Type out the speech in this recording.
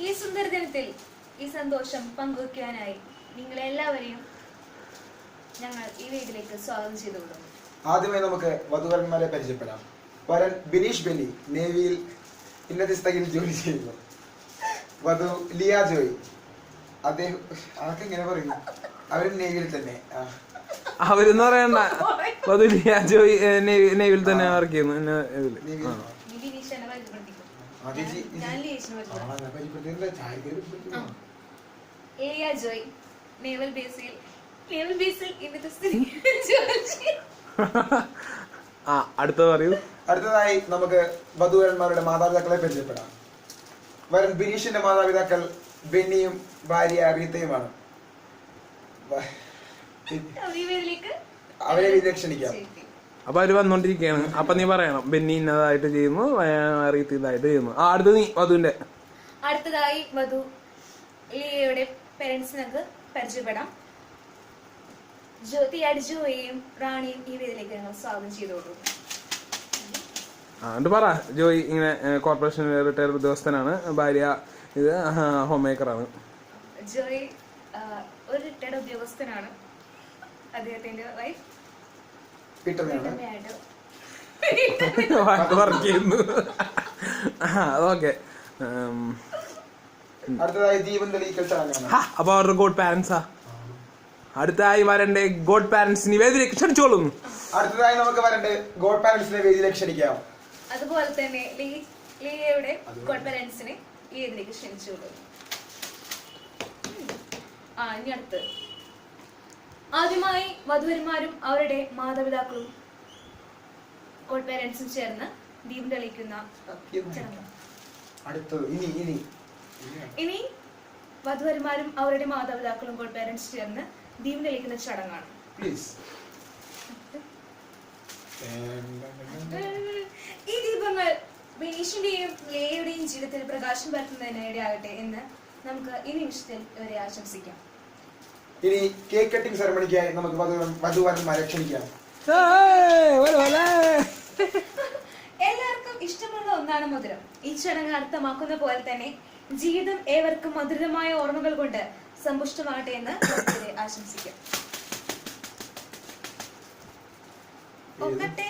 ഈ സുന്ദര ദിനത്തിൽ ഈ സന്തോഷം പങ്കുവയ്ക്കാനായി നിങ്ങളെല്ലാവരെയും ഞങ്ങൾ ഈ വീട്ടിലേക്ക് സ്വാഗതം ചെയ്തു കൊടുക്കുന്നു. ആദ്യമായി നമുക്ക് വധുവരന്മാരെ പരിചയപ്പെടാം. വരൻ ബിനീഷ് ബെന്നി, നേവിയിൽ ഉന്നതസ്ഥയിൽ ജോലി ചെയ്യുന്നു. വധു ലിയ ജോയ്, അദ്ദേഹം അതൊക്കെ ഇങ്ങനെ പറയുന്നു, അവരും നേവിയിൽ തന്നെ. അവരെന്ന് പറയണ്ട, വധു ലിയ ജോയ് നേവിയിൽ തന്നെ വർക്ക് ചെയ്യുന്നു. അടുത്ത പറയൂ. അടുത്തതായി നമുക്ക് വധുവരന്മാരുടെ മാതാപിതാക്കളെ പരിചയപ്പെടാം. വരൻ ബിനീഷിന്റെ മാതാപിതാക്കൾ ബെന്നിയും ഭാര്യ റീത്തയുമാണ്. അവരെ ക്ഷണിക്കാം. അപ്പൊ അവര് വന്നോണ്ടിരിക്കയാണ്. അപ്പൊ നീ പറയണം ബെന്നി ഇന്നതായിട്ട് ചെയ്യുന്നു, റീത്ത് ഇതായിട്ട് ചെയ്യുന്നു. അടുത്ത നീ വധുവിന്റെ. അടുത്തതായി വധു ലിയയുടെ പേരൻസിനൊക്കെ പരിചയപ്പെടാം. ജോയിയും റാണിയും ഈ വേദിയിലേക്ക് ഞങ്ങൾ സ്വാഗതം ചെയ്തോളൂ. പറ. ജോയി ഇങ്ങനെ കോർപ്പറേഷൻ റിട്ടയർഡ് ഉദ്യോഗസ്ഥനാണ്. ഭാര്യ ഇത് ഹോം മേക്കറാണ്. ജോയി ഒരു റിട്ടയർഡ് ഉദ്യോഗസ്ഥനാണ്. അദ്ദേഹത്തിന്റെ വൈഫ് വർക്ക് ചെയ്യുന്നു. ഓക്കെ. അടുത്തതായി ജീവൻ തെളിയിക്കൽ ചടങ്ങാണ്. അപ്പൊ അവരുടെ ഗോഡ് പാരന്റ്സാ. അടുത്തതായി വരണ്ടേ ഗോഡ് പാരന്റ്സിനെ വേദിയിലേക്ക് ക്ഷണിച്ചോളുന്നു. അടുത്തതായി നമുക്ക് വരണ്ടേ ഗോഡ് പാരന്റ്സിനെ വേദിയിലേക്ക് ക്ഷണിക്കാം. അതുപോലെ തന്നെ ലിയയുടെ ഗോഡ് പാരന്റ്സിനെ ഈ വേദിയിലേക്ക് ക്ഷണിച്ചോളൂ. ഇനി അടുത്ത് ആദ്യമായി വധുവരന്മാരും അവരുടെ മാതാപിതാക്കളും ഗോഡ് പാരന്റ്സും ചേർന്ന് ദീപം തെളിയിക്കുന്ന ചടങ്ങ്. ഇനി വധുവരന്മാരും അവരുടെ മാതാപിതാക്കളും ഗോഡ് പാരന്റ്സ് ചേർന്ന് ദീപം തെളിയിക്കുന്ന ചടങ്ങാണ്. ഈ ദീപങ്ങൾ ബിനീഷിന്റെയും ലിയയുടെയും ജീവിതത്തിൽ പ്രകാശം പരത്തുന്നതിനിടയാകട്ടെ എന്ന് നമുക്ക് ഈ നിമിഷത്തിൽ ഇവരെ ആശംസിക്കാം. ഇനി കേക്ക് കട്ടിംഗ് സെറമണിക്കായി നമുക്ക് വധുവരന്മാരെ ക്ഷണിക്കാം. എല്ലാവർക്കും ഇഷ്ടമുള്ള ഒന്നാണ് മധുരം. ഈ ചടങ്ങ് അർത്ഥമാക്കുന്ന പോലെ തന്നെ ജീവിതം ഏവർക്കും മധുരമായ ഓർമ്മകൾ കൊണ്ട് സമ്പുഷ്ടമാകട്ടെ എന്ന് ആശംസിക്കാം. ഒക്കട്ടെ.